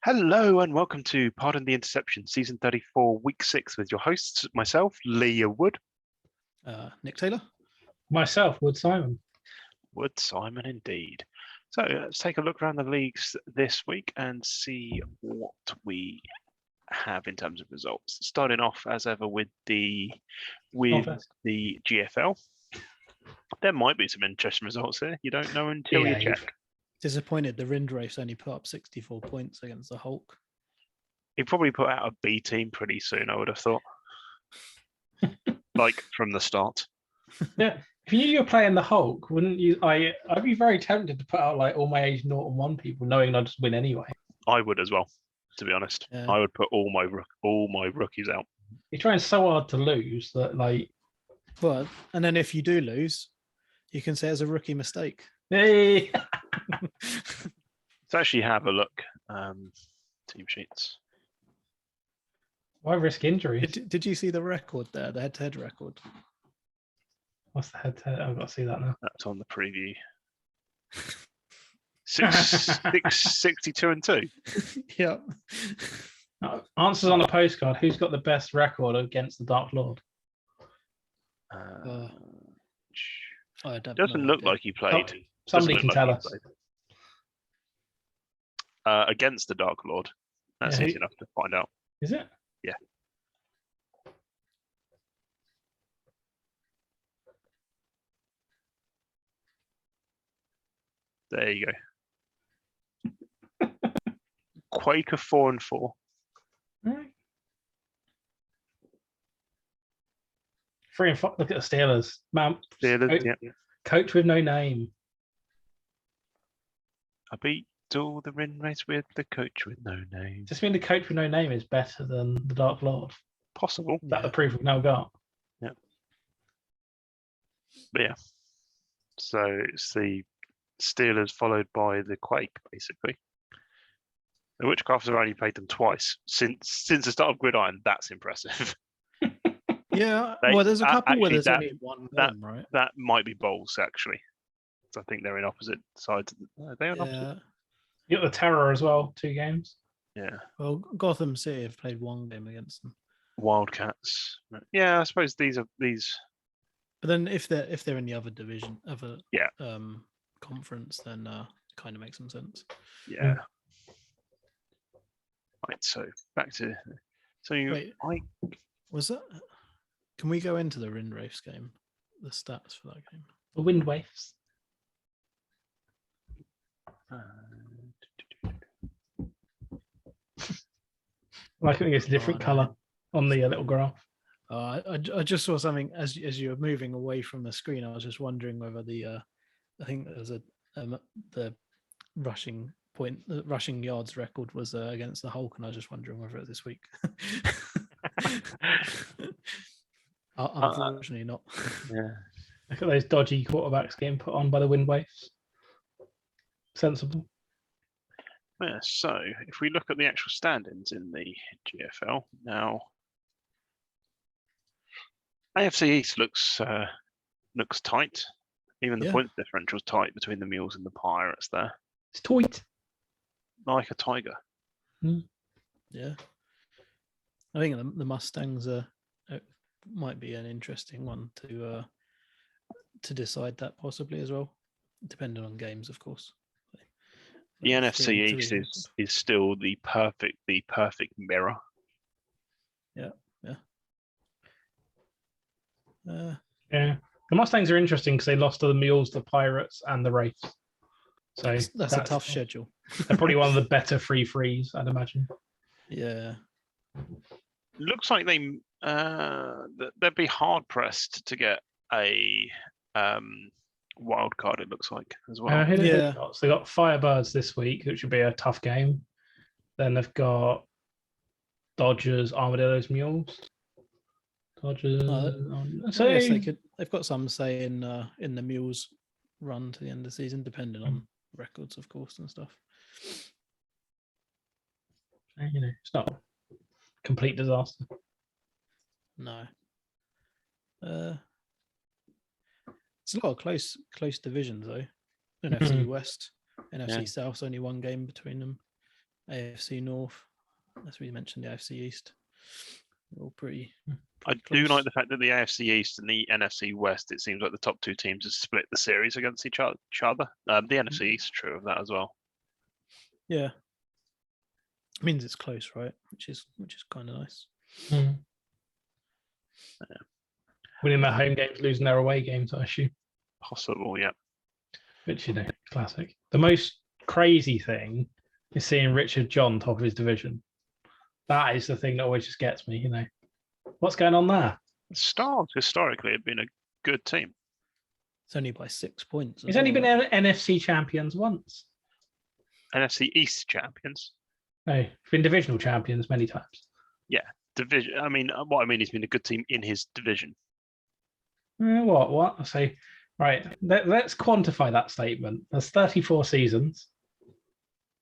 Hello and welcome to Pardon the Interception, Season 34, Week 6, with your hosts, myself, Leah Wood. Nick Taylor. Myself, Wood Simon. Wood Simon, indeed. So let's take a look around the leagues this week and see what we have in terms of results. Starting off, as ever, with the GFL. There might be some interesting results here. You don't know until you check. Disappointed the Rindrace only put up 64 points against the Hulk. He probably put out a B team pretty soon, I would have thought. Like from the start. Yeah, if you knew you were playing the Hulk, wouldn't you? I'd be very tempted to put out like all my age 0 and 1 people, knowing I'd just win anyway. I would as well, to be honest. Yeah. I would put all my rookies out. You're trying so hard to lose that, like. Well, and then if you do lose, you can say it's a rookie mistake. Hey. Let's actually have a look. Team sheets. Why risk injury? Did you see the record there? The head-to-head record. What's the head-to-head? I've got to see that now. That's on the preview. 62 and 2. Yeah. Answers on a postcard. Who's got the best record against the Dark Lord? Doesn't look like he played. Somebody can tell us. Against the Dark Lord. That's easy enough to find out. Is it? Yeah. There you go. Quaker 4 and 4. Right. 3 and 4. Look at the Steelers. Man, Steelers, coach with no name. I beat all the win race with the coach with no name. Just mean the coach with no name is better than the Dark Lord. Possible. That's the proof we've now got. Yeah. But yeah. So it's the Steelers followed by the Quake, basically. The Witchcrafters have only played them twice since the start of Gridiron. That's impressive. Yeah, well, there's a couple where there's only one game, right? That might be Bowls, actually. So I think they're in opposite sides. Are they on opposite? You got the Terror as well, 2 games. Yeah. Well, Gotham City have played 1 game against them. Wildcats. Yeah, I suppose these. But then if they're in the other division, yeah, conference, then it kind of makes some sense. Yeah. Right. So back to was that? Can we go into the Rindrace game? The stats for that game. The Wind Waves. I think it's a different color on the little graph. I just saw something as you were moving away from the screen. I was just wondering whether I think there was the rushing yards record was against the Hulk, and I was just wondering whether it was this week. Unfortunately, not. Yeah. Look at those dodgy quarterbacks getting put on by the Wind Waves. Sensible. Yeah, so if we look at the actual standings in the GFL now, AFC East looks tight. Even the point differential is tight between the Mules and the Pirates there. It's tight. Like a tiger. Yeah. I think the Mustangs might be an interesting one to decide that possibly as well, depending on games, of course. The NFC East is still the perfect mirror. Yeah. Yeah. The Mustangs are interesting because they lost to the Mules, the Pirates, and the Wraiths. So that's a tough schedule. They're probably one of the better free-frees, I'd imagine. Yeah. Looks like they'd be hard pressed to get a wild card. It looks like as well. So they got Firebirds this week, which would be a tough game. Then they've got Dodgers, Armadillos, Mules. Dodgers. So I guess they've got some say in the Mules run to the end of the season, depending on records, of course, and stuff. It's not a complete disaster. No. It's a lot of close divisions though. NFC West, NFC South's only 1 game between them. AFC North, as we mentioned, the AFC East. They're all pretty I close. do like the fact that the AFC East and the NFC West, it seems like the top two teams have split the series against each other. The NFC East, true of that as well. Yeah. It means it's close, right? Which is kind of nice. Mm. Yeah. Winning their home games, losing their away games, I assume. Possible, yeah. Which, classic. The most crazy thing is seeing Richard John top of his division. That is the thing that always just gets me, What's going on there? Stars historically have been a good team. It's only by 6 points. He's only been NFC champions once. NFC East champions. No, been divisional champions many times. Division. I mean, what I mean, he's been a good team in his division. What? I say, right. Let's quantify that statement. There's 34 seasons.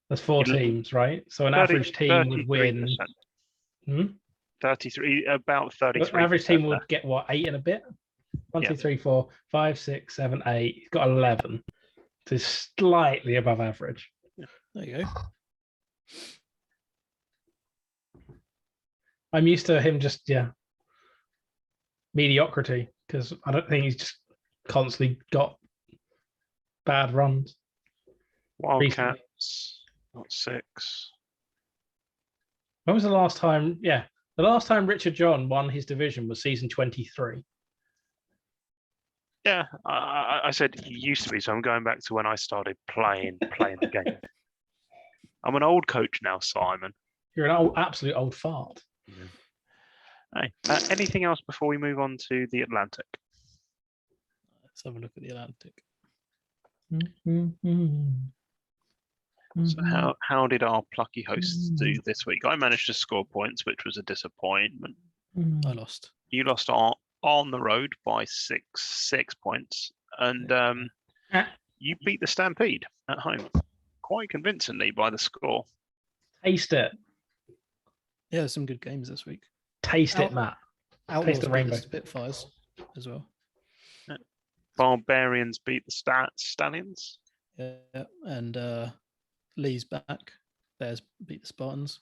There's 4 teams, right? So an average team would win. 33, about 33. An average team would get what, 8 and a bit? 1, 2, 3, 4, 5, 6, 7, 8. He's got 11. So it's slightly above average. There you go. I'm used to him just mediocrity because I don't think he's just constantly got bad runs. Wildcats, not 6. When was the last time? Yeah, the last time Richard John won his division was season 23. Yeah, I said he used to be, so I'm going back to when I started playing the game. I'm an old coach now, Simon. You're an absolute old fart. Hey, anything else before we move on to the Atlantic? Let's have a look at the Atlantic. So how did our plucky hosts do this week? I managed to score points, which was a disappointment. I lost. You lost on the road by six points, and you beat the Stampede at home quite convincingly by the score. Taste it. Yeah, some good games this week. Taste it, Matt. Outlaws Taste the beat rainbow. the Spitfires as well. Barbarians beat the Stallions. Yeah, and Lee's back. Bears beat the Spartans.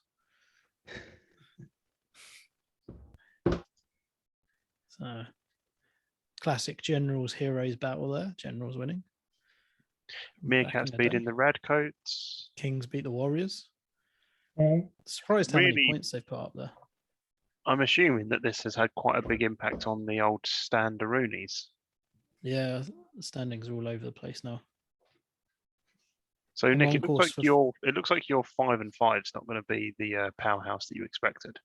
So, classic Generals Heroes battle there. Generals winning. Meerkats beating the Redcoats. Kings beat the Warriors. Mm. Surprised how many Really? points they've put up there. I'm assuming that this has had quite a big impact on the old Standaroonies. Yeah, the standings are all over the place now. So I'm Nick, on it course for- looks like your 5 and 5 is not going to be the powerhouse that you expected.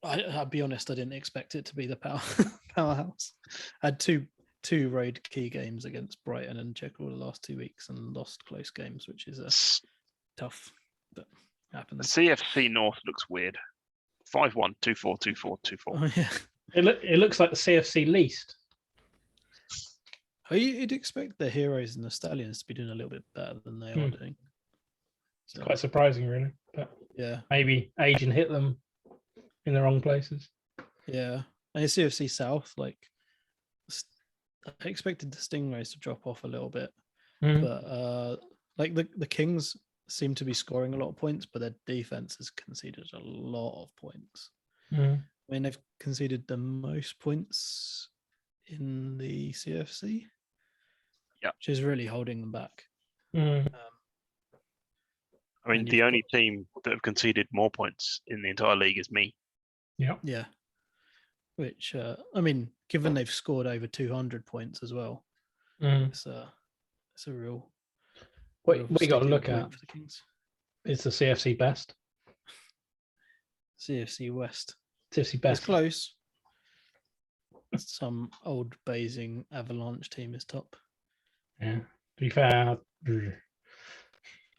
I'll be honest, I didn't expect it to be the powerhouse. I had two road key games against Brighton and Jekyll the last 2 weeks and lost close games, which is tough, but The happens. CFC North looks weird. 5-1, 2-4, 2-4, 2-4. Oh, yeah. It looks like the CFC least. You'd expect the Heroes and the Stallions to be doing a little bit better than they are doing. It's quite surprising, really. But Yeah, maybe aging hit them in the wrong places. yeah. And the CFC South, like, I expected the Stingrays to drop off a little bit, but like the Kings seem to be scoring a lot of points, but their defense has conceded a lot of points. I mean, they've conceded the most points in the CFC, which is really holding them back. I mean, the only team that have conceded more points in the entire league is me. Yeah. Which, I mean, given they've scored over 200 points as well, it's a real. What you got to look point at for the Kings. is the CFC best. CFC West. CFC It's best. close. Some old Basing Avalanche team is top. Yeah. To be fair,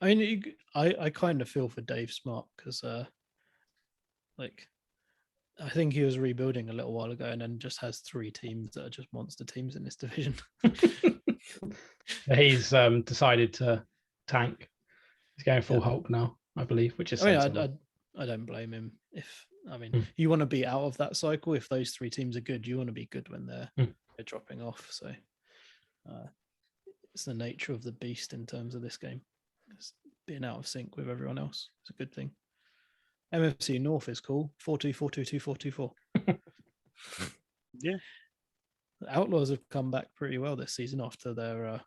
I mean, I kind of feel for Dave Smart because, like, I think he was rebuilding a little while ago and then just has 3 teams that are just monster teams in this division. he's decided to tank. He's going full Hulk now, I believe, which is sensible. I don't blame him. You want to be out of that cycle. If those 3 teams are good, you want to be good when they're dropping off. So it's the nature of the beast in terms of this game. being out of sync with everyone else. It's a good thing. MFC North is cool. 4-2, 4-2-2, 4-2-4. Yeah. The Outlaws have come back pretty well this season after their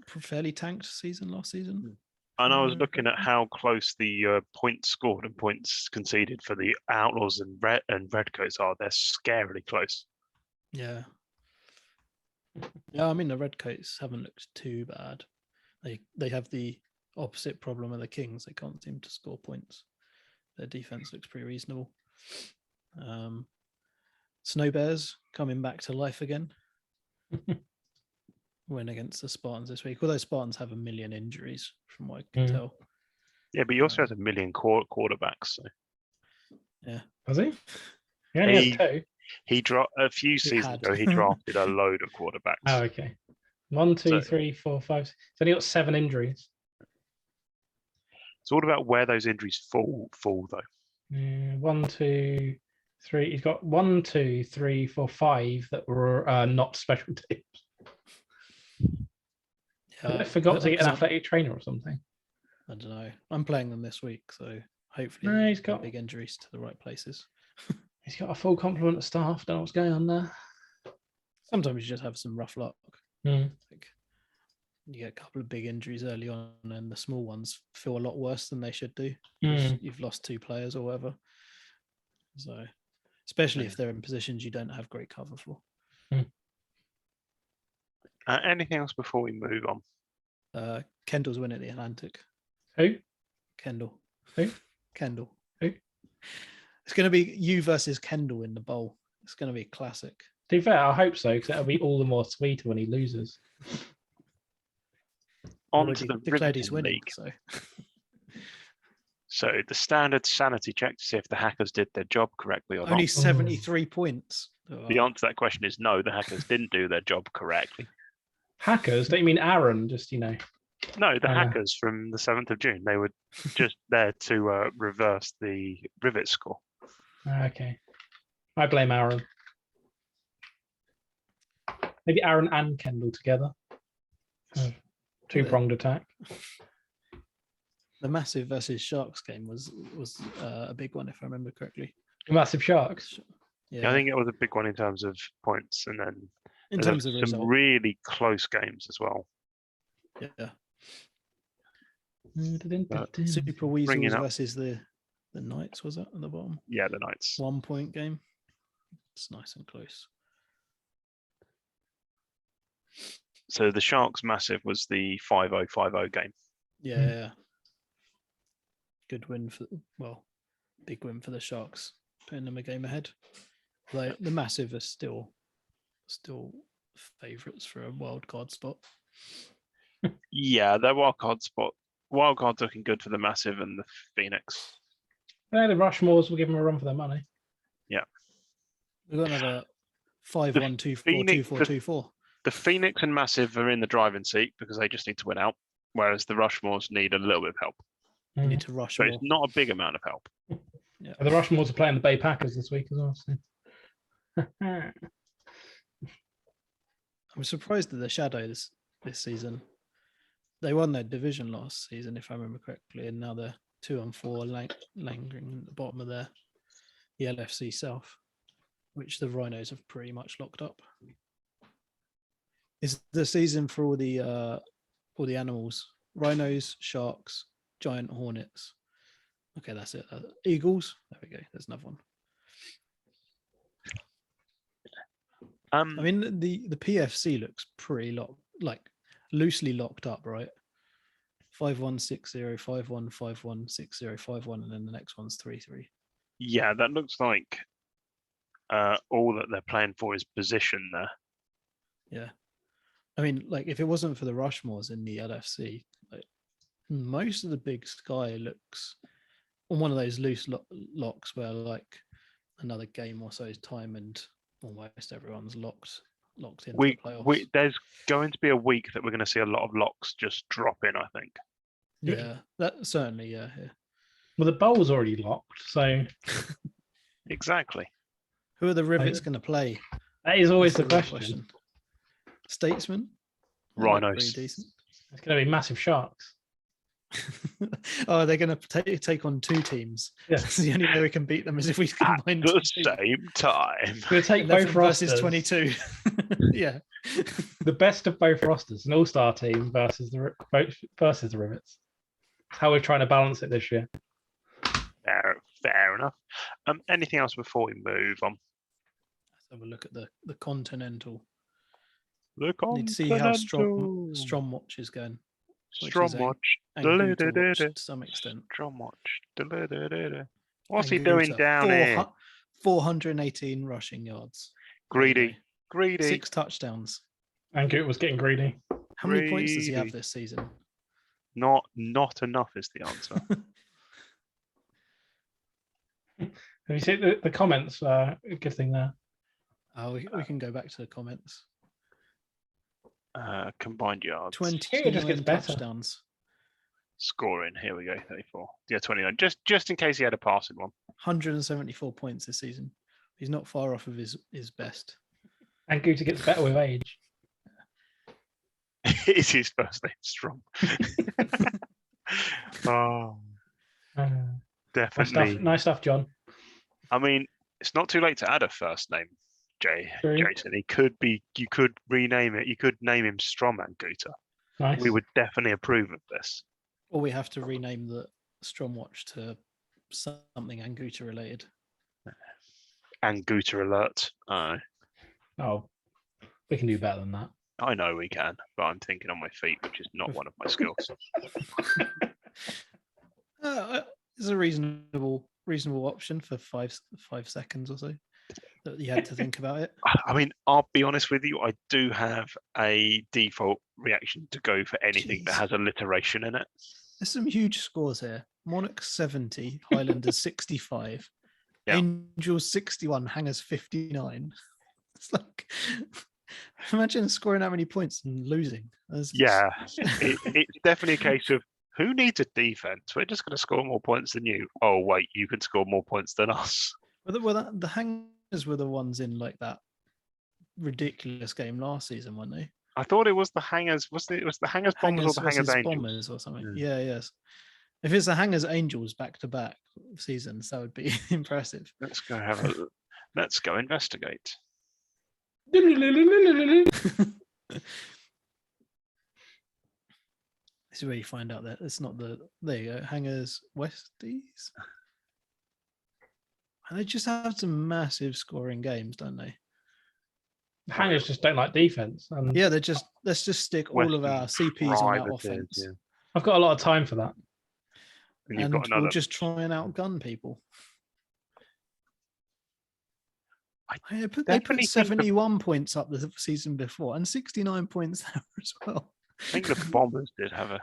fairly tanked season last season. And I was looking at how close the points scored and points conceded for the Outlaws and Redcoats are. They're scarily close. Yeah. Yeah, I mean the Redcoats haven't looked too bad. They have the opposite problem of the Kings. They can't seem to score points. Their defense looks pretty reasonable. Snow Bears coming back to life again. Win against the Spartans this week. Although Spartans have a million injuries, from what I can tell. Yeah, but he also has a million quarterbacks. So. Yeah. Has he? He only has 2. He dropped a few seasons ago. He drafted a load of quarterbacks. Oh, okay. 1, 2, 3, 4, 5. So he got 7 injuries. It's all about where those injuries fall though. 1, 2, 3. He's got 1, 2, 3, 4, 5 that were not special teams. Yeah, I forgot to get an athletic trainer or something. I don't know. I'm playing them this week, so hopefully he's got big injuries to the right places. He's got a full complement of staff. Don't know what's going on there. Sometimes you just have some rough luck. Like, you get a couple of big injuries early on, and the small ones feel a lot worse than they should do. You've lost 2 players or whatever. So, especially if they're in positions you don't have great cover for. Anything else before we move on? Kendall's winning the Atlantic. Who? Kendall. Who? Kendall. Who? It's going to be you versus Kendall in the bowl. It's going to be classic. To be fair, I hope so, because that'll be all the more sweeter when he loses. On to the declared he's winning. League. So the standard sanity check to see if the hackers did their job correctly or not. Only 73 points. The answer to that question is no, the hackers didn't do their job correctly. Hackers? Don't you mean Aaron? Just, No, the hackers from the 7th of June. They were just there to reverse the Rivet score. Okay. I blame Aaron. Maybe Aaron and Kendall together. 2-pronged attack. The Massive versus Sharks game was a big one, if I remember correctly. Massive Sharks? Yeah, I think it was a big one in terms of points, and then in terms of some result. really close games as well. Yeah. Super Super Weasels versus the Knights, was that at the bottom? Yeah, the Knights. 1 point game. It's nice and close. So the Sharks Massive was the 5-0-5-0 game. Yeah. Good win big win for the Sharks, putting them a game ahead. Like the Massive are still favourites for a wild card spot. Yeah, their wild card's looking good for the Massive and the Phoenix. Yeah, the Rushmores will give them a run for their money. Yeah. We've got another 5-1-2-4-2-4-2-4. The Phoenix and Massive are in the driving seat because they just need to win out, whereas the Rushmores need a little bit of help. You need to rush. So it's not a big amount of help. Yeah. The Rushmores are playing the Bay Packers this week as well. So. I'm surprised at the Shadows this season. They won their division last season, if I remember correctly, and now they're 2-4, lingering at the bottom of the LFC South, which the Rhinos have pretty much locked up. Is the season for all the animals? Rhinos, Sharks, Giant Hornets. Okay, that's it. Eagles. There we go. There's another one. I mean, the PFC looks pretty loosely locked up, right? 5-1-6-0, 5-1, 5-1, 6-0, 5-1, and then the next one's 3-3. Yeah, that looks like all that they're playing for is position there. Yeah. I mean, like, if it wasn't for the Rushmores in the LFC, like, most of the Big Sky looks on one of those loose locks where, like, another game or so's time and almost everyone's locked into the playoffs. There's going to be a week that we're going to see a lot of locks just drop in, I think. Yeah, that certainly, yeah. Well, the bowl's already locked, so... Exactly. Who are the Rivets going to play? That is always the question. Statesman? Rhinos. Decent. It's going to be Massive Sharks. Oh, they're going to take on 2 teams. Yeah. That's the only way we can beat them is if we At combine the 2 teams. same time. We'll take 11 both versus rosters. 22. Yeah. The best of both rosters, an all-star team versus the Rivets. That's how we're trying to balance it this year. Fair enough. Anything else before we move on? Let's have a look at the Continental. Look on. Need to see how Strom Watch is going. Strom Watch. And Watch to some extent. Strom Watch. What's he Anguta, doing down here? 418 rushing yards. Greedy. 6 touchdowns. And Goot was getting greedy. How many points does he have this season? Not enough is the answer. Have you seen the comments? Good thing there. We can go back to the comments. Combined yards. 29 just gets better. touchdowns. Scoring. Here we go. 34. Yeah, 29. Just in case he had a passing one. 174 points this season. He's not far off of his best. And Goot gets better with age. Is his first name Strom? Oh, definitely. Nice stuff, John. I mean, it's not too late to add a first name, True. Jason. You could rename it. You could name him Strom Anguta. Nice. We would definitely approve of this. Or we have to rename the Strom Watch to something Anguta related. Anguta alert. Oh, we can do better than that. I know we can, but I'm thinking on my feet, which is not one of my skills. It's a reasonable option for 5 seconds or so that you had to think about it. I mean, I'll be honest with you. I do have a default reaction to go for anything that has alliteration in it. There's some huge scores here. Monarchs 70, Highlanders 65, Yeah. Angels 61, Hangers 59. It's like, imagine scoring that many points and losing. Yeah, it's definitely a case of who needs a defense? We're just going to score more points than you. Oh wait, you can score more points than us. Well, the Hangers were the ones in like that ridiculous game last season, weren't they? I thought it was the Hangers. It was the Hangers Bombers or the Hangers versus Angels? Bombers or something. Yeah, yes. If it's the Hangers Angels back-to-back seasons, that would be impressive. Let's go have a. Let's go investigate. This is where you find out that it's not the. There you go, Hangers Westies. And they just have some massive scoring games, don't they? Hangers just don't like defense. And Yeah, let's just stick all of our CPs on our offense. Yeah. I've got a lot of time for that. And you've And got another. we'll just try and outgun people. They put definitely think 71 points up the season before and 69 points there as well. I think the Bombers did have a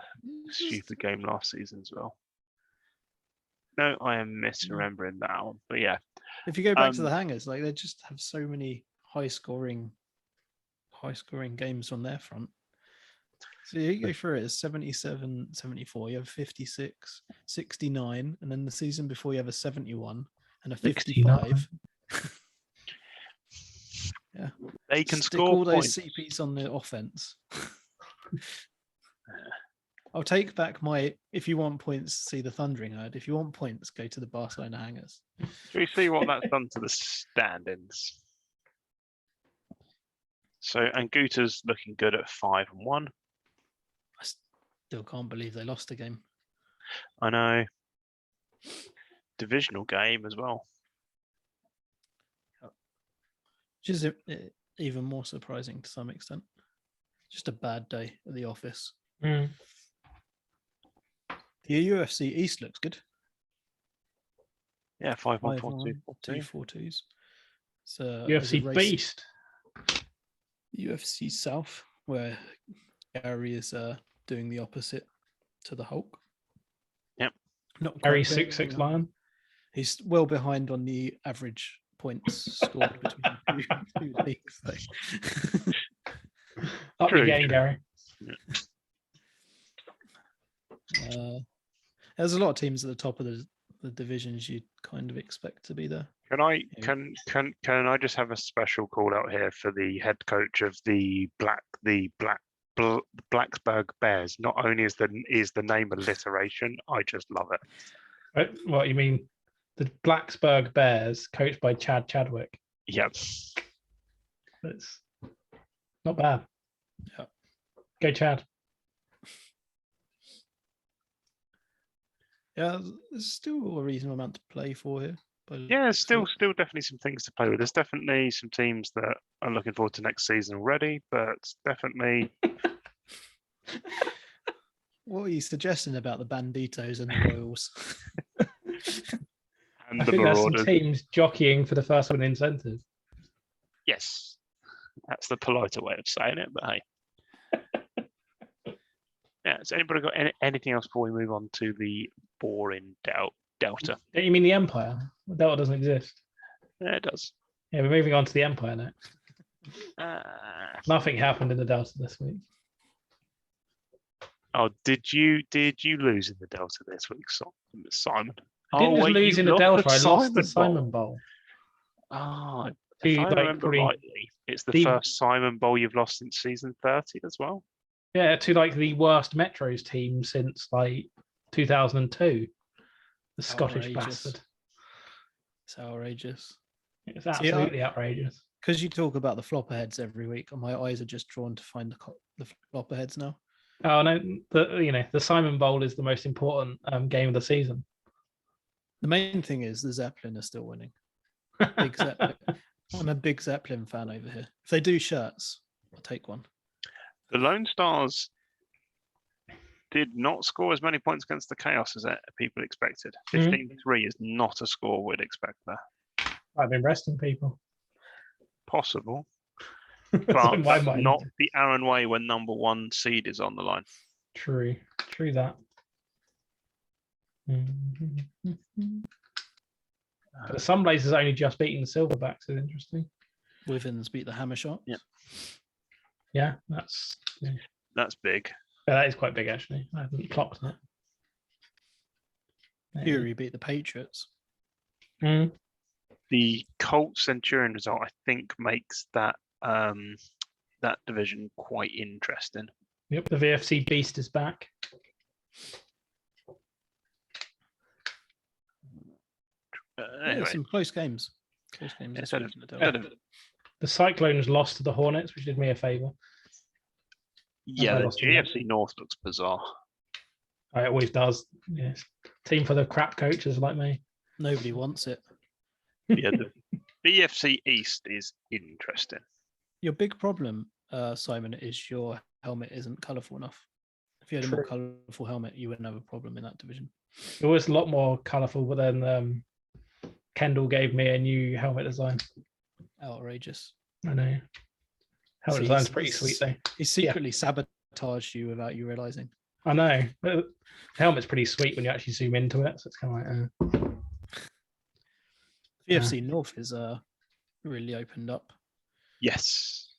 stupid game last season as well. No, I am misremembering that one. But yeah, If you go back to the Hangers, like they just have so many high scoring games on their front. So you go through it as 77, 74, you have 56, 69, and then the season before you have a 71 and a 55. Yeah. they can Stick score all those points. CPs on the offense. I'll take back my if you want points, see the Thundering Herd. If you want points, go to the Barcelona Hangers. Shall we see what that's done to the standings? So Anguta's looking good at 5-1. I still can't believe they lost a game. I know. Divisional game as well. Which is even more surprising to some extent. Just a bad day at the office. Mm. The UFC East looks good. Yeah, 5-1, 5-1, 4-2, 4-2s. So UFC beast. UFC South, where Gary is doing the opposite to the Hulk. Yep. Not Gary quite there, 6'6" lion. He's well behind on the average points scored between two leagues. Up True, the game, true. Gary. There's a lot of teams at the top of the divisions you'd kind of expect to be there. Can I Yeah. can I just have a special call out here for the head coach of the black Blacksburg Bears. Not only is the name alliteration, I just love it. What you mean? The Blacksburg Bears, coached by Chad Chadwick. Yep. It's not bad. Yeah. Go Chad. Yeah, there's still a reasonable amount to play for here. But Yeah, still definitely some things to play with. There's definitely some teams that are looking forward to next season already, but definitely. What are you suggesting about the Banditos and the Royals? And I the think there's some Marauders. teams jockeying for the first one incentive. Yes, that's the politer way of saying it, but hey. Yeah, has anybody got anything else before we move on to the boring Delta? Don't you mean the Empire? Delta doesn't exist. Yeah, it does. Yeah, we're moving on to the Empire next. Nothing happened in the Delta this week. Oh, did you lose in the Delta this week, Simon? I didn't just lose in the Delta, I lost the Simon Bowl. Ah, To, if I like, remember probably rightly, it's the first Simon Bowl you've lost since season 30 as well. Yeah, to like the worst Metros team since like 2002. The Scottish Outrageous. bastard. It's outrageous. It's absolutely outrageous. Because you talk about the flopperheads every week, and my eyes are just drawn to find the flopperheads now. Oh no, the Simon Bowl is the most important game of the season. The main thing is the Zeppelin are still winning. Big Zeppelin. I'm a big Zeppelin fan over here. If they do shirts, I'll take one. The Lone Stars did not score as many points against the Chaos as people expected. 15-3 is not a score we'd expect there. I've been resting people. Possible. But That's not the Aaron way when number 1 seed is on the line. True that. But the Sunblazers only just beating the Silverbacks is interesting. Withens beat the Hammer Shots. Yeah, that's big. Yeah, that is quite big actually. I haven't clocked that. Fury beat the Patriots. The Colt Centurion result, I think, makes that that division quite interesting. Yep, the VFC Beast is back. Anyway. Some close games. Close games. This week in the Delta. The Cyclones lost to the Hornets, which did me a favour. Yeah, the GFC North looks bizarre. It always does. Yes. Team for the crap coaches like me. Nobody wants it. Yeah, the BFC East is interesting. Your big problem, Simon, is your helmet isn't colourful enough. If you had a more colourful helmet, you wouldn't have a problem in that division. It was a lot more colourful, but then Kendall gave me a new helmet design. Outrageous. I know. Helmet design's pretty sweet though. He secretly sabotaged you without you realising. I know. The helmet's pretty sweet when you actually zoom into it, so it's kind of like. VFC North is really opened up. Yes.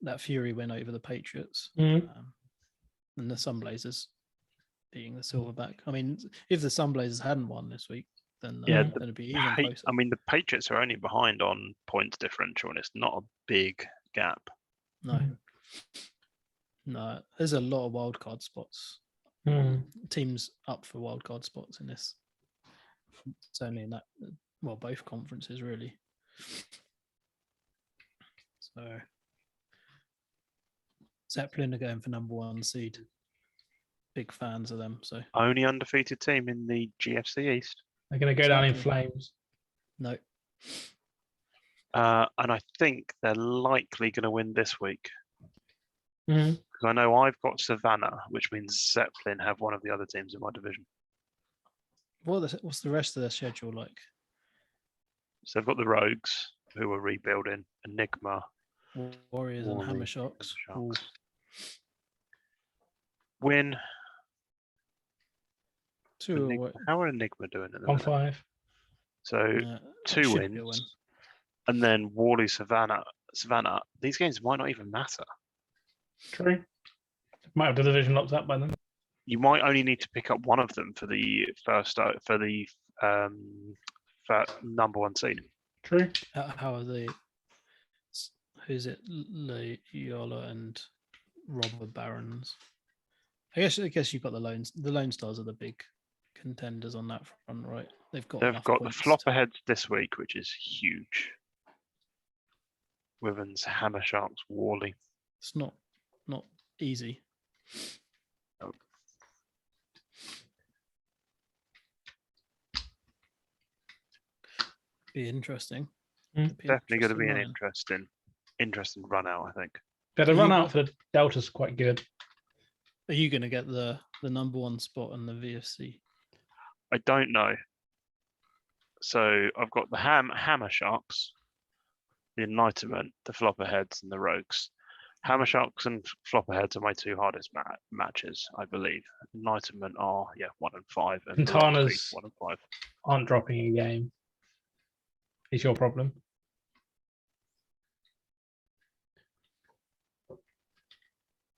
That Fury win over the Patriots. Mm-hmm. And the Sunblazers beating the Silverback. I mean, if the Sunblazers hadn't won this week, then it'd be even closer. I mean, the Patriots are only behind on points differential, and it's not a big gap. No, there's a lot of wildcard spots. Teams up for wildcard spots in this. It's only in that, well, both conferences really. So Zeppelin are going for number 1 seed. Big fans of them. So only undefeated team in the GFC East. They're going to go down in flames. No. And I think they're likely going to win this week. Because I know I've got Savannah, which means Zeppelin have one of the other teams in my division. What's the rest of their schedule like? So they've got the Rogues, who are rebuilding, Enigma, Warriors and Hammer Shocks. Win. Two. How are Enigma doing at the on minute? 5. So 2 wins. And then Wally, Savannah. These games might not even matter. True. Might have the division locked up by then. You might only need to pick up one of them for the number 1 seed. True. How are they? Who's it? Loyola and robber barons. I guess you've got the Lone Stars are the big contenders on that front, right? They've got They've enough got the points flopper to- heads this week, which is huge. Wyverns, Hammer Sharks, Worley. It's not easy. No. Be interesting. Definitely going to be an run-in. interesting run out, I think. Yeah, the run out for the Delta's quite good. Are you going to get the number one spot on the VFC? I don't know. So I've got the Hammer Sharks, the Enlightenment, the Flopperheads, and the Rogues. Hammer Sharks and Flopperheads are my two hardest matches, I believe. Enlightenment are 1 and 5, and the Rogues Quintana's 1 and 5. aren't dropping a game. Is your problem?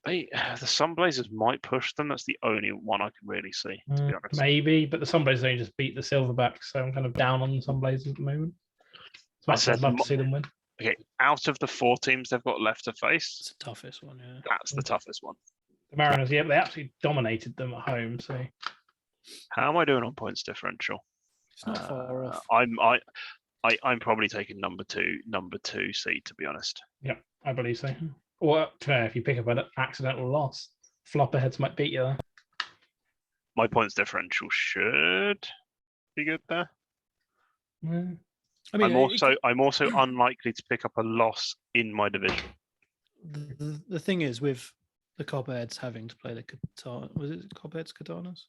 The Sunblazers might push them. That's the only one I can really see, to be honest. Maybe, but the Sunblazers only just beat the Silverbacks, so I'm kind of down on the Sunblazers at the moment. As much as I'd love to see them win. Okay, out of the 4 teams they've got left to face, It's the toughest one, yeah. that's the toughest one. The Mariners, yeah, they absolutely dominated them at home. So How am I doing on points differential? It's not far off. I'm probably taking number two seed, to be honest. yeah, I believe so. Or if you pick up an accidental loss, Flopperheads might beat you there. My points differential should be good there. Yeah. I mean, I'm also unlikely to pick up a loss in my division. the thing is with the Copperheads having to play the Katana. Was it Copperheads Katanas?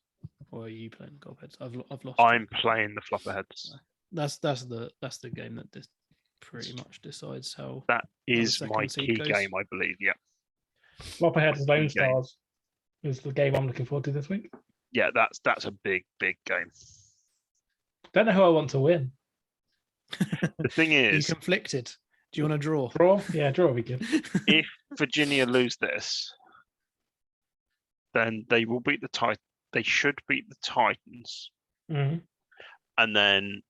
Or are you playing Copperheads? I've lost. I'm playing the Flopperheads. That's the game that this pretty much decides how. That is second my seed key goes. game, I believe. Yeah. Flopperheads Lone Game. Stars is the game I'm looking forward to this week. Yeah, that's a big game. Don't know who I want to win. The thing Are you is, conflicted? Do you want to draw? Draw? Yeah, draw would be good. if Virginia lose this, then they will beat the Titan. They should beat the Titans, Mhm. and then,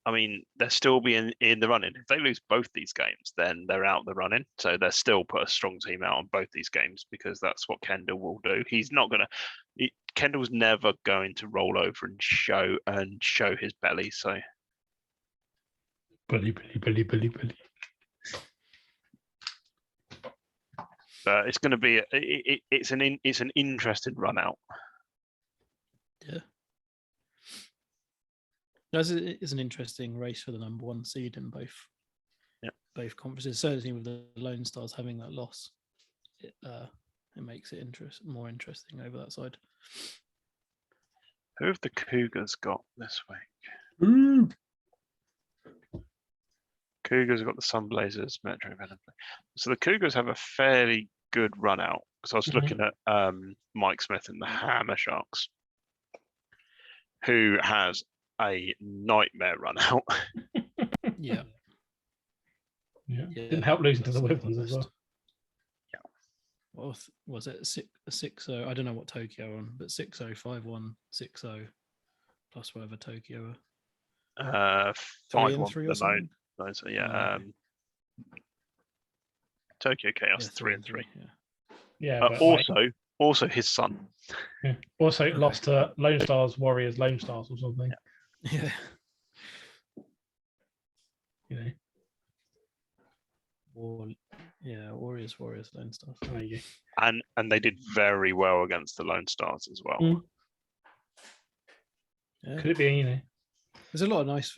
I mean, they'll still be in the running. If they lose both these games, then they're out the running. So they'll still put a strong team out on both these games because that's what Kendall will do. He's not gonna. Kendall's never going to roll over and show his belly. So Bully. it's going to be it's an interesting run out. Yeah. It's an interesting race for the number one seed in both conferences. Certainly with the Lone Stars having that loss, it makes it more interesting over that side. Who have the Cougars got this week? Ooh. Cougars have got the Sunblazers, Metro Venom. So the Cougars have a fairly good run out. So I was looking at Mike Smith and the Hammer Sharks, who has a nightmare run out. Yeah. Yeah. Didn't help losing to the that's Wyverns as well. What was it? 6-0? I don't know what Tokyo are on, but 6-0, 5-1, 6-0, plus whatever Tokyo are. 5-1 3 for or the Lone. something. So yeah, Tokyo Chaos 3-3. Yeah. Yeah. But Also his son. yeah. Also lost to Lone Stars, Warriors, Lone Stars or something. Yeah. You know. Warriors, Lone Stars. There you go. And they did very well against the Lone Stars as well. Mm. Yeah. Could it be, you know? There's a lot of nice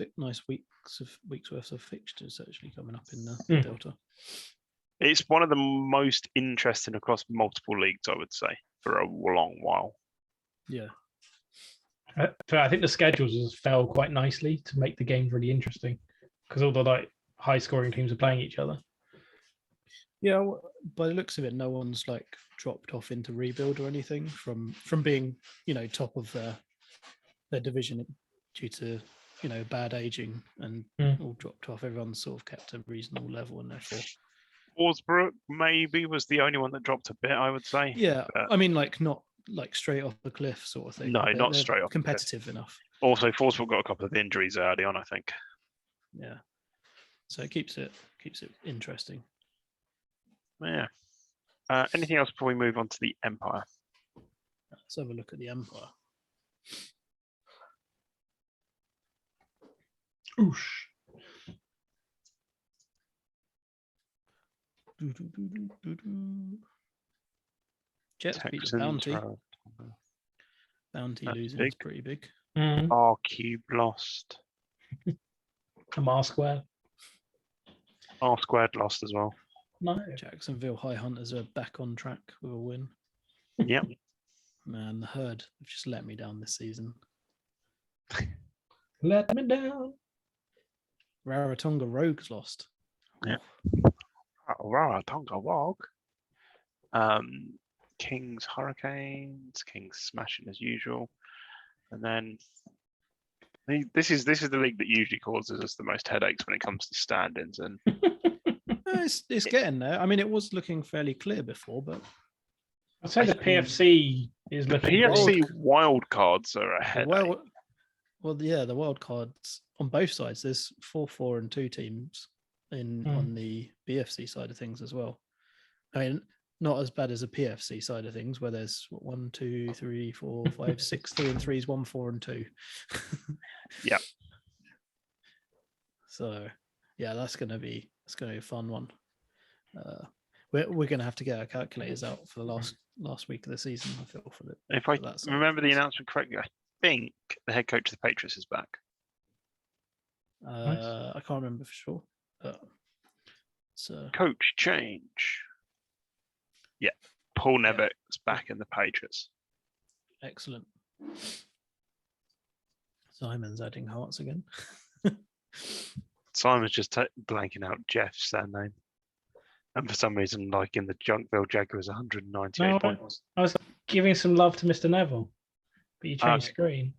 weeks worth of fixtures actually coming up in the Delta. It's one of the most interesting across multiple leagues, I would say, for a long while. Yeah. I think the schedules has fell quite nicely to make the games really interesting because all the like high scoring teams are playing each other. Yeah, by the looks of it, no one's like dropped off into rebuild or anything from being, top of their division due to, bad aging and all dropped off. Everyone's sort of kept a reasonable level and therefore. Horsbrook maybe was the only one that dropped a bit, I would say. Yeah, I mean, like not like straight off the cliff sort of thing. No, They're not straight off. Competitive enough. Also, Horsbrook got a couple of injuries early on, I think. Yeah, so it keeps it interesting. Yeah. Anything else before we move on to the Empire? Let's have a look at the Empire. Oosh. Jets beat the Texans, Bounty. Rarotonga. Bounty That's losing big. is pretty big. R Cube lost. And R square. R squared lost as well. No. Jacksonville High Hunters are back on track with a win. Yep. Man, the herd have just let me down this season. Let me down. Rarotonga Rogues lost. Yeah. Rarotonga Wog. Kings Hurricanes. Kings smashing as usual. And then this is the league that usually causes us the most headaches when it comes to stand-ins, and It's getting there. I mean, it was looking fairly clear before, but I'd say the PFC is looking PFC good. wild cards are a headache. well, yeah, the wild cards on both sides. There's 4, 4, and 2 teams on the BFC side of things as well. I mean, not as bad as the PFC side of things, where there's 1, 2, 3, 4, 5, 6, 3 and 3s, 1, 4, and 2. Yep. So, yeah, that's going to be a fun one. We're going to have to get our calculators out for the last week of the season. I feel for it. If I remember the announcement correctly, I think the head coach of the Patriots is back. I can't remember for sure. But Coach change. Yeah, Paul Nevitt's back in the Patriots. Excellent. Simon's adding hearts again. Simon's just blanking out Jeff's name. And for some reason, like in the Junkville Jaguars, 198 points. I was giving some love to Mr. Neville, but you changed screen.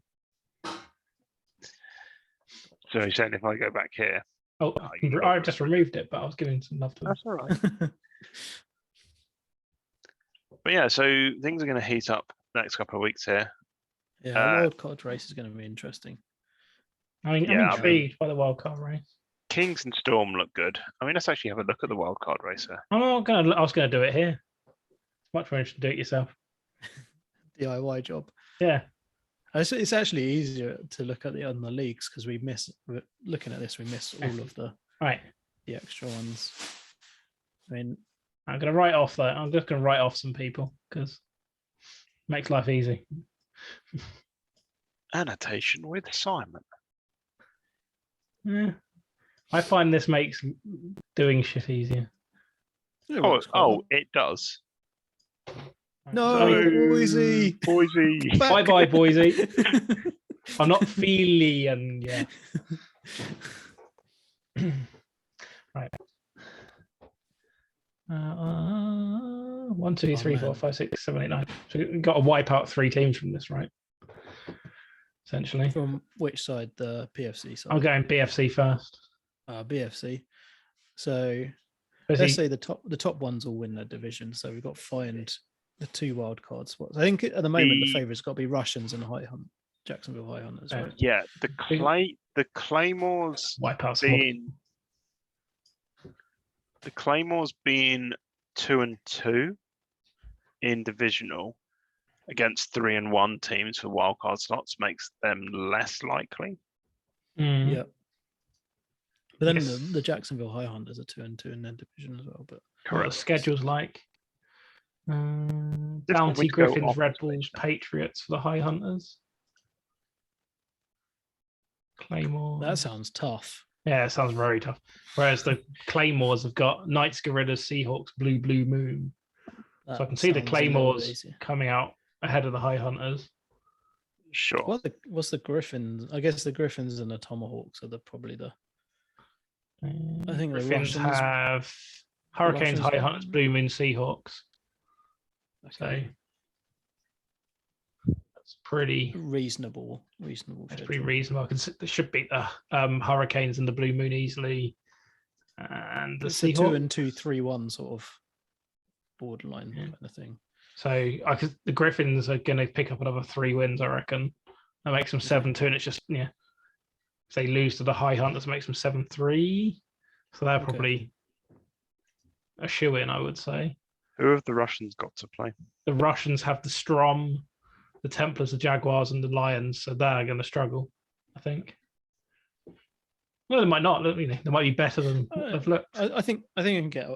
So you're saying if I go back here. Oh, I just removed it, but I was giving some love to him. That's all right. But yeah, so things are going to heat up next couple of weeks here. Yeah, the wild card race is going to be interesting. I'm intrigued by the wild card race. Kings and Storm look good. I mean, let's actually have a look at the wild card race here. I was gonna do it here. It's much more interesting to do it yourself. DIY job. Yeah. It's actually easier to look at the other leagues because looking at this, we miss all of the extra ones. I mean, I'm gonna write off that. I'm just gonna write off some people because it makes life easy. Annotation with Simon. Yeah. I find this makes doing shit easier. It does. No, Boise. Boise. Bye, Boise. I'm not feeling, yeah. Right. 1, 2, 3, 4, 5, 6, 7, 8, 9. So we've got to wipe out 3 teams from this, right? Essentially. From which side? The PFC side. I'm going BFC first. BFC. So let's say the top ones will win their division. So we've got to find the 2 wild card spots. I think at the moment the favourites got to be Russians and Jacksonville High Hunters. Right? Yeah, the Claymores wipe out the Claymores being 2 and 2 in divisional against 3 and 1 teams for wildcard slots makes them less likely. Yeah. But then the Jacksonville High Hunters are 2 and 2 in their division as well. But correct. The schedule's like Bounty, Griffins, Red Bulls, Patriots for the High Hunters. Claymore. That sounds tough. Yeah, it sounds very tough. Whereas the Claymores have got Knights, Gorillas, Seahawks, Blue Moon. So I can see the Claymores coming out ahead of the High Hunters. Sure. What's the Griffins? I guess the Griffins and the Tomahawks are probably the. I think the Griffins Russians have Hurricanes, High Hunters, Blue Moon, Seahawks. Okay. So that's pretty reasonable. That's pretty reasonable. They should beat the Hurricanes and the Blue Moon easily. And the Seahawks. 2 and 2, 3, 1 sort of borderline kind of thing. So the Griffins are going to pick up another 3 wins, I reckon. That makes them 7-2, and it's just if they lose to the High Hunters, it makes them 7-3. So they're probably a shoe-in, I would say. Who have the Russians got to play? The Russians have the Strom, the Templars, the Jaguars, and the Lions, so they're going to struggle, I think. Well, they might not. You know, they might be better than what they've looked. I think you can get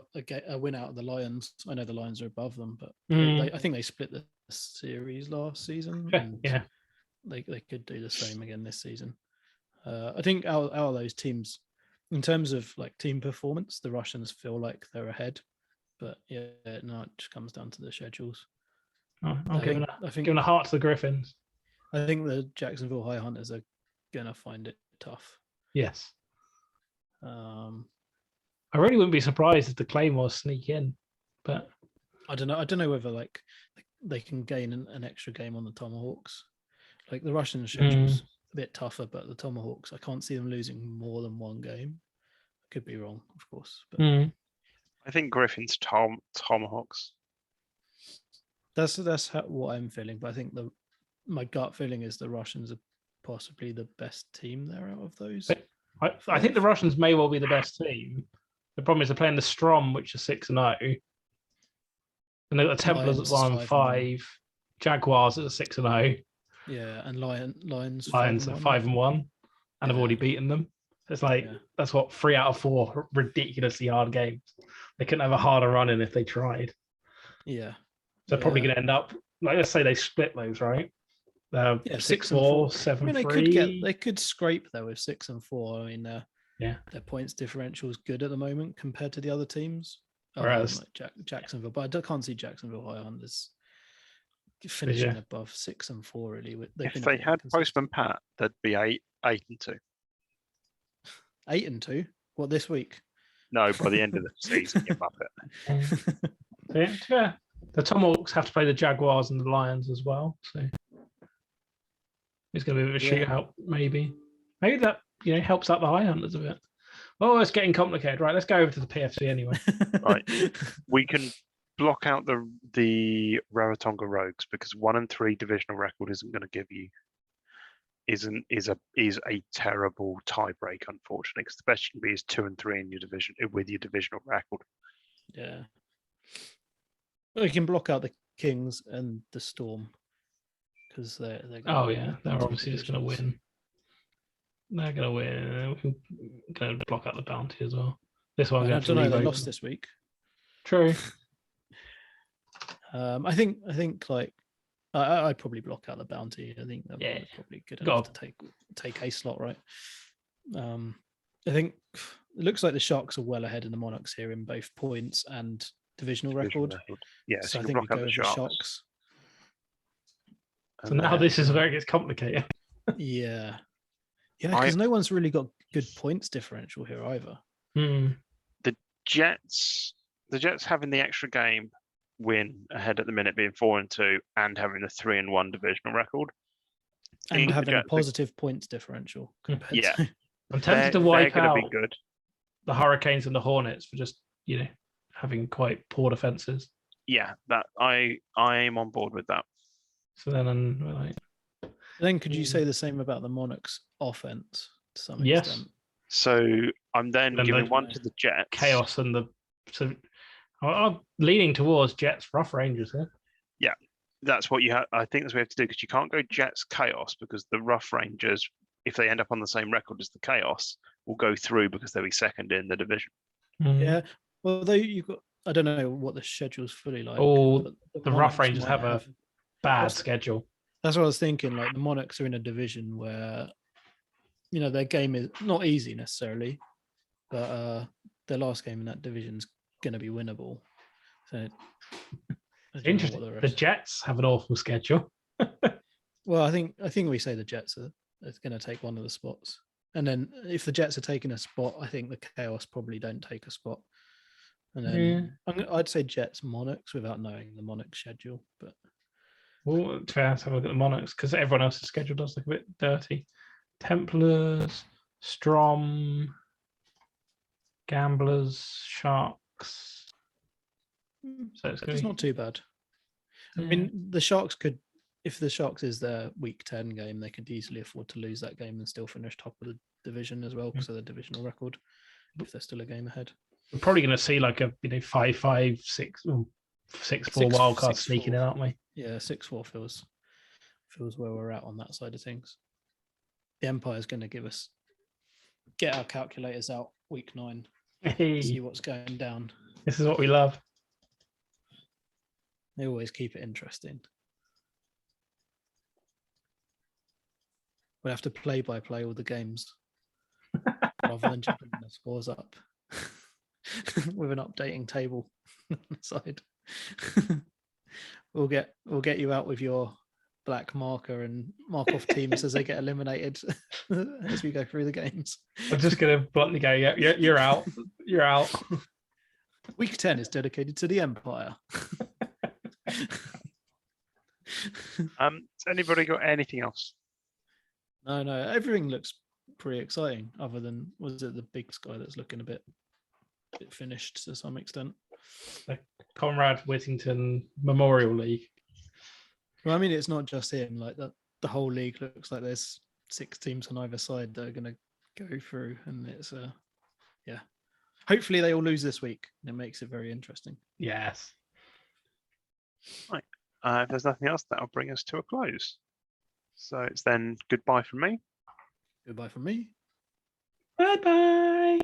a win out of the Lions. I know the Lions are above them, but I think they split the series last season. Yeah. They could do the same again this season. I think out of those teams, in terms of like team performance, the Russians feel like they're ahead. But yeah, no, it just comes down to the schedules. I'm giving a heart to the Griffins. I think the Jacksonville High Hunters are gonna find it tough. Yes. I really wouldn't be surprised if the Claymores sneak in, but I don't know. I don't know whether like they can gain an extra game on the Tomahawks. Like the Russian schedule's a bit tougher, but the Tomahawks, I can't see them losing more than one game. I could be wrong, of course. But I think Griffin's Tomahawks. That's what I'm feeling. But I think my gut feeling is the Russians are possibly the best team there out of those. I think the Russians may well be the best team. The problem is they're playing the Strom, which is 6-0. And they've got the Templars at 1-5, Jaguars at 6-0. Yeah, and Lions at 5-1, and have already beaten them. It's like that's what 3 out of 4 ridiculously hard games. They couldn't have a harder run in if they tried. Yeah, so they're probably going to end up like, let's say they split those, right? 6-4, 7-3. I mean, they could scrape though with 6 and 4. I mean, their points differential is good at the moment compared to the other teams. Whereas like Jacksonville, but I can't see Jacksonville High Hunters finishing above 6 and 4. Really, if they had Postman Pat, they'd be 8-2. 8-2. What, this week? No, by the end of the season, you muppet. Yeah, the Tomahawks have to play the Jaguars and the Lions as well. So it's going to be a bit of a shootout, maybe. Maybe that helps out the High Hunters a bit. Oh, it's getting complicated. Right, let's go over to the PFC anyway. Right, we can block out the Rarotonga Rogues because 1-3 divisional record isn't going to give you is a terrible tiebreak, unfortunately, because the best you can be is 2-3 in your division with your divisional record. Yeah, well, you can block out the Kings and the Storm because they're obviously just going to win. They're going to win. We're going to block out the Bounty as well. This one, I don't know. They lost this week. True. I think like I'd probably block out the Bounty. I think they're probably good enough to take a slot, right? I think it looks like the Sharks are well ahead of the Monarchs here in both points and divisional record. Yeah, so I think we go with the Sharks. So now this is where it gets complicated. Yeah, because no one's really got good points differential here either. The Jets having the extra game win ahead at the minute, being 4-2, and having the 3-1 divisional record, and having a positive points differential. I'm tempted to wipe out the Hurricanes and the Hornets for just having quite poor defenses. Yeah, that I am on board with that. So then, then could you say the same about the Monarchs' offense to some extent? So I'm then giving one to the Jets. Chaos and I'm leaning towards Jets Rough Rangers here. Yeah, that's what you have. I think that's what we have to do because you can't go Jets Chaos because the Rough Rangers, if they end up on the same record as the Chaos, will go through because they'll be second in the division. Yeah. Although you've got, I don't know what the schedule's fully like. Oh, the Rough Rangers have a bad schedule. That's what I was thinking. Like the Monarchs are in a division where, their game is not easy necessarily, but their last game in that division's going to be winnable. So interesting. The Jets have an awful schedule. Well, I think we say the Jets are going to take one of the spots, and then if the Jets are taking a spot, I think the Chaos probably don't take a spot. And then I'd say Jets Monarchs without knowing the Monarchs schedule, but. Well, let's have a look at the Monarchs because everyone else's schedule does look a bit dirty. Templars, Strom, Gamblers, Sharks. So it's not too bad. I mean, the Sharks could, if the Sharks is their Week 10 game, they could easily afford to lose that game and still finish top of the division as well because of the divisional record if they're still a game ahead. We're probably going to see like a 5-5, 6-4 wild card sneaking in, aren't we? Yeah, 6-4 feels where we're at on that side of things. The Empire's going to get our calculators out week 9, Hey, see what's going down. this is what we love. They always keep it interesting. We'll have to play by play all the games rather than just putting the scores up with an updating table on the side. We'll get you out with your black marker and mark off teams as they get eliminated as we go through the games. I'm just going to bluntly go, yeah, you're out. You're out. Week 10 is dedicated to the Empire. Has anybody got anything else? No, everything looks pretty exciting. Other than, was it the big sky that's looking a bit finished to some extent? The Conrad Whittington Memorial League. Well, I mean, it's not just him. Like the whole league looks like there's 6 teams on either side that are going to go through, and it's yeah. Hopefully, they all lose this week. It makes it very interesting. Yes. Right. If there's nothing else, that'll bring us to a close. So it's then goodbye from me. Goodbye from me. Bye-bye.